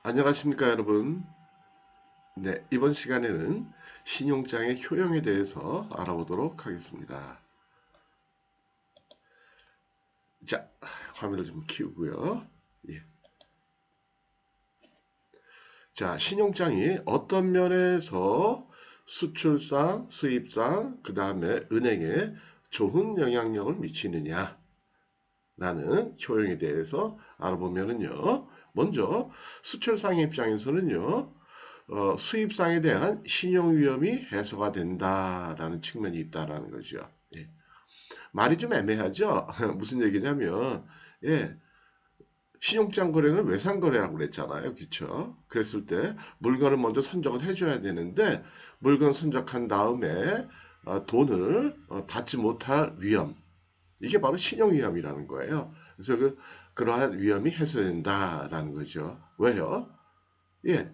안녕하십니까 여러분. 네, 이번 시간에는 신용장의 효용에 대해서 알아보도록 하겠습니다. 자, 화면을 좀 키우고요. 예. 자, 신용장이 어떤 면에서 수출상, 수입상, 그 다음에 은행에 좋은 영향력을 미치느냐라는 효용에 대해서 알아보면은요. 먼저 수출상의 입장에서는요. 수입상에 대한 신용 위험이 해소가 된다라는 측면이 있다라는 거죠. 예. 말이 좀 애매하죠? 무슨 얘기냐면, 예, 신용장 거래는 외상 거래라고 그랬잖아요. 그렇죠? 그랬을 때 물건을 먼저 선적을 해줘야 되는데 물건 선적한 다음에 돈을 받지 못할 위험. 이게 바로 신용 위험이라는 거예요. 그래서 그러한 위험이 해소된다라는 거죠. 왜요? 예,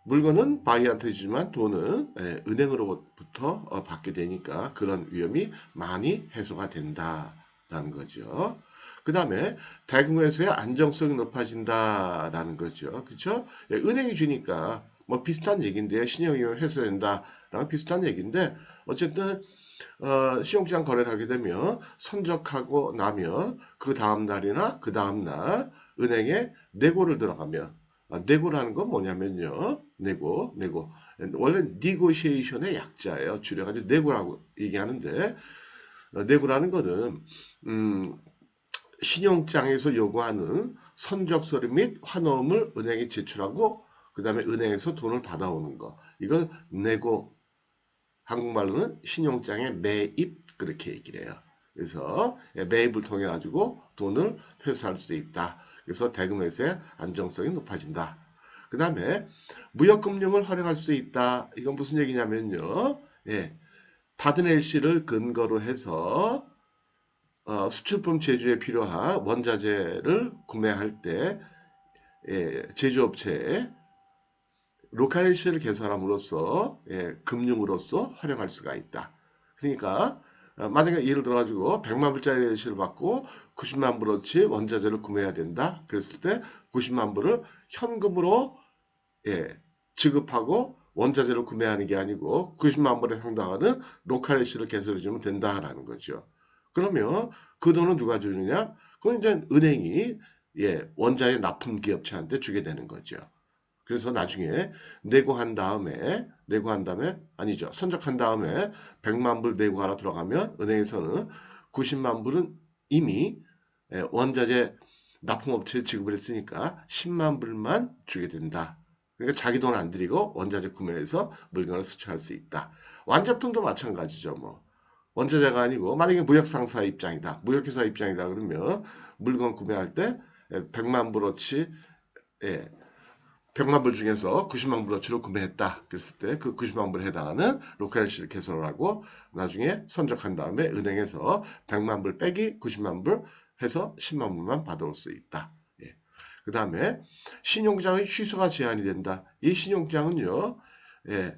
물건은 바이한테 주지만 돈은 은행으로부터 받게 되니까 그런 위험이 많이 해소가 된다라는 거죠. 그 다음에 대금에서의 안정성이 높아진다라는 거죠. 그렇죠? 은행이 주니까 뭐 비슷한 얘기인데 신용위험 해소된다랑 비슷한 얘기인데 어쨌든 신용장 거래를 하게 되면 선적하고 나면 그 다음 날이나 그 다음 날 은행에 내고를 들어가면 내고라는 건 뭐냐면요. 내고. 원래 negotiation의 약자예요. 줄여가지고 내고라고 얘기하는데 내고라는 거는 음, 신용장에서 요구하는 선적서류 및 환원을 은행에 제출하고 그 다음에 은행에서 돈을 받아오는 거. 이걸 내고 한국말로는 신용장의 매입 그렇게 얘기를 해요. 그래서 매입을 통해 가지고 돈을 회수할 수 있다. 그래서 대금회사의 안정성이 높아진다. 그 다음에 무역금융을 활용할 수 있다. 이건 무슨 얘기냐면요. 예, 받은 LC를 근거로 해서 수출품 제조에 필요한 원자재를 구매할 때 제조업체에 로컬시를 개설함으로써 금융으로서 활용할 수가 있다. 그러니까 만약에 예를 들어 가지고 100만 불짜리 LC를 받고 90만 불어치 원자재를 구매해야 된다. 그랬을 때 90만 불을 현금으로 예, 지급하고 원자재를 구매하는 게 아니고 90만 불에 해당하는 로컬 LC를 개설해 주면 된다라는 거죠. 그러면 그 돈은 누가 주느냐? 그건 이제 은행이 원자재 납품 기업체한테 주게 되는 거죠. 그래서 나중에 내고한 다음에 아니죠. 선적한 다음에 100만 불 내고하러 들어가면 은행에서는 90만 불은 이미 원자재 납품업체에 지급을 했으니까 10만 불만 주게 된다. 그러니까 자기 돈 안 들이고 원자재 구매해서 물건을 수출할 수 있다. 완제품도 마찬가지죠. 뭐 원자재가 아니고 만약에 무역상사 입장이다. 무역회사 입장이다 그러면 물건 구매할 때 100만 불어치 100만 불 중에서 90만 불어치로 구매했다. 그랬을 때 그 90만 불에 해당하는 로컬시를 개설을 하고 나중에 선적한 다음에 은행에서 100만 불 빼기 90만 불 해서 10만 불만 받아올 수 있다. 예. 그 다음에 신용장의 취소가 제한이 된다. 이 신용장은요. 예,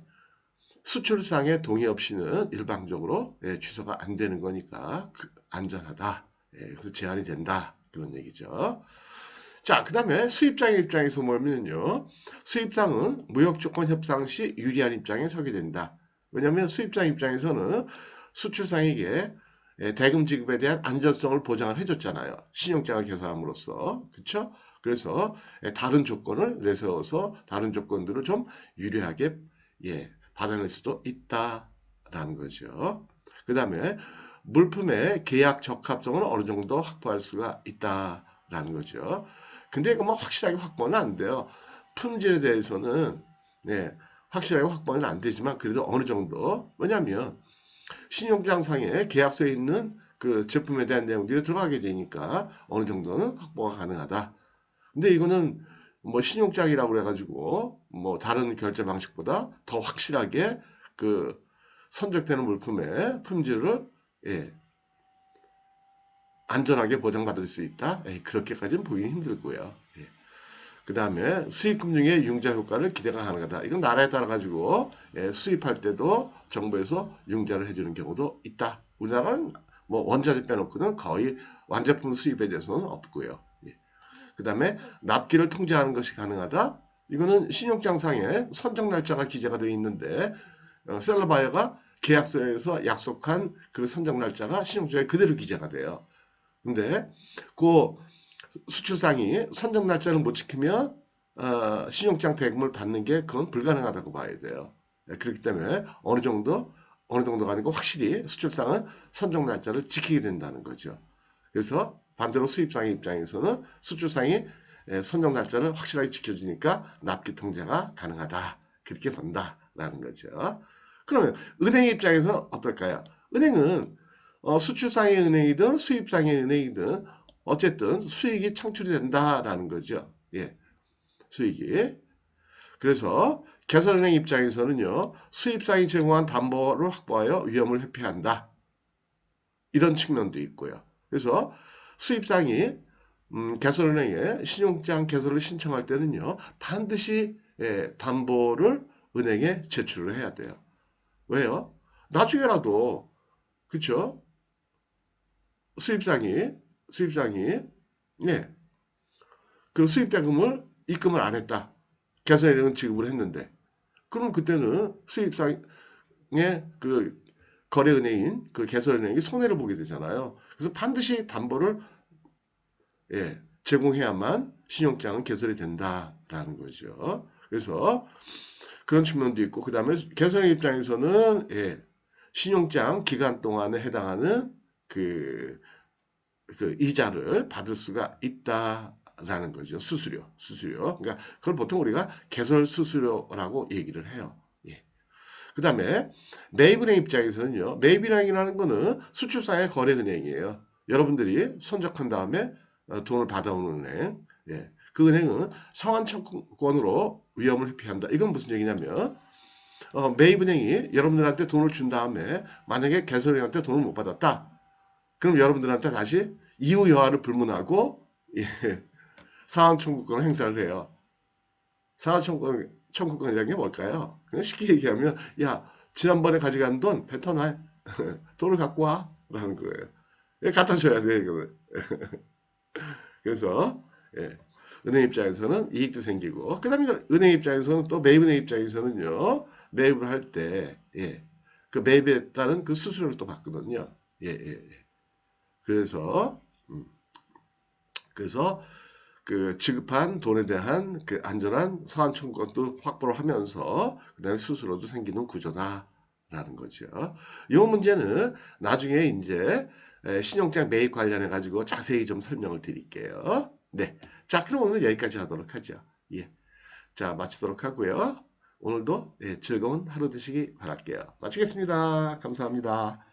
수출상의 동의 없이는 일방적으로 취소가 안 되는 거니까 안전하다. 그래서 제한이 된다. 그런 얘기죠. 자, 그 다음에 수입장의 입장에서 보면요. 수입상은 무역조건 협상 시 유리한 입장에 서게 된다. 왜냐하면 수입장 입장에서는 수출상에게 대금 지급에 대한 안전성을 보장을 해줬잖아요. 신용장을 개설함으로써. 그렇죠? 그래서 다른 조건을 내세워서 다른 조건들을 좀 유리하게 받아낼 수도 있다라는 거죠. 그 다음에 물품의 계약 적합성을 어느 정도 확보할 수가 있다라는 거죠. 근데 이거 뭐 확실하게 확보는 안 돼요. 품질에 대해서는 확실하게 확보는 안 되지만 그래도 어느 정도 왜냐하면 신용장상에 계약서에 있는 그 제품에 대한 내용들이 들어가게 되니까 어느 정도는 확보가 가능하다. 근데 이거는 뭐 신용장이라고 그래가지고 뭐 다른 결제 방식보다 더 확실하게 그 선적되는 물품의 품질을 예, 안전하게 보장받을 수 있다. 그렇게까지는 보기는 힘들고요. 그 다음에 수입금융의 융자 효과를 기대가 가능하다. 이건 나라에 따라 가지고 수입할 때도 정부에서 융자를 해주는 경우도 있다. 우리나라는 뭐 원자재 빼놓고는 거의 완제품 수입에 대해서는 없고요. 그 다음에 납기를 통제하는 것이 가능하다. 이거는 신용장상에 선적 날짜가 기재가 되어 있는데 셀러 바이어가 계약서에서 약속한 그 선적 날짜가 신용장에 그대로 기재가 돼요. 근데 그 수출상이 선적 날짜를 못 지키면 신용장 대금을 받는 게 그건 불가능하다고 봐야 돼요. 그렇기 때문에 어느 정도가 아니고 확실히 수출상은 선적 날짜를 지키게 된다는 거죠. 그래서 반대로 수입상의 입장에서는 수출상이 선적 날짜를 확실하게 지켜주니까 납기 통제가 가능하다. 그렇게 본다라는 거죠. 그러면 은행 입장에서 어떨까요? 은행은 수출상의 은행이든 수입상의 은행이든 어쨌든 수익이 창출이 된다라는 거죠. 예, 수익이. 그래서 개설은행 입장에서는요, 수입상이 제공한 담보를 확보하여 위험을 회피한다. 이런 측면도 있고요. 그래서 수입상이 개설은행에 신용장 개설을 신청할 때는요, 반드시 담보를 은행에 제출을 해야 돼요. 왜요? 나중에라도 그쵸? 수입상이 예, 그 수입 대금을 입금을 안 했다. 개설은행은 지급을 했는데 그럼 그때는 수입상의 그 거래은행인 그 개설은행이 손해를 보게 되잖아요. 그래서 반드시 담보를 제공해야만 신용장은 개설이 된다라는 거죠. 그래서 그런 측면도 있고 그 다음에 개설은행 입장에서는 신용장 기간 동안에 해당하는 그 이자를 받을 수가 있다라는 거죠. 수수료. 그러니까 그걸 보통 우리가 개설 수수료라고 얘기를 해요. 예. 그 다음에 매입은행 입장에서는요. 매입은행이라는 거는 수출상의 거래은행이에요. 여러분들이 선적한 다음에 돈을 받아오는 은행. 예. 그 은행은 상환청구권으로 위험을 회피한다. 이건 무슨 얘기냐면 매입은행이 여러분들한테 돈을 준 다음에 만약에 개설은행한테 돈을 못 받았다. 그럼 여러분들한테 다시 이후 여하를 불문하고 상환 청구권을 행사를 해요. 상환 청구권이라는 게 뭘까요? 그냥 쉽게 얘기하면 야 지난번에 가져간 돈 뱉어놔. 돈을 갖고 와 라는 거예요. 갖다 줘야 돼 이거는. 그래서 은행 입장에서는 이익도 생기고 그다음에 은행 입장에서는 또 매입은행 입장에서는요. 매입을 할 때 그 매입에 따른 그 수수료를 또 받거든요. 그래서 그래서 그 지급한 돈에 대한 그 안전한 상환 청구권도 확보를 하면서 그다음에 수수료도 생기는 구조다라는 거죠. 이 문제는 나중에 이제 신용장 매입 관련해 가지고 자세히 좀 설명을 드릴게요. 네, 자 그럼 오늘 여기까지 하도록 하죠. 예, 자 마치도록 하고요. 오늘도 즐거운 하루 되시기 바랄게요. 마치겠습니다. 감사합니다.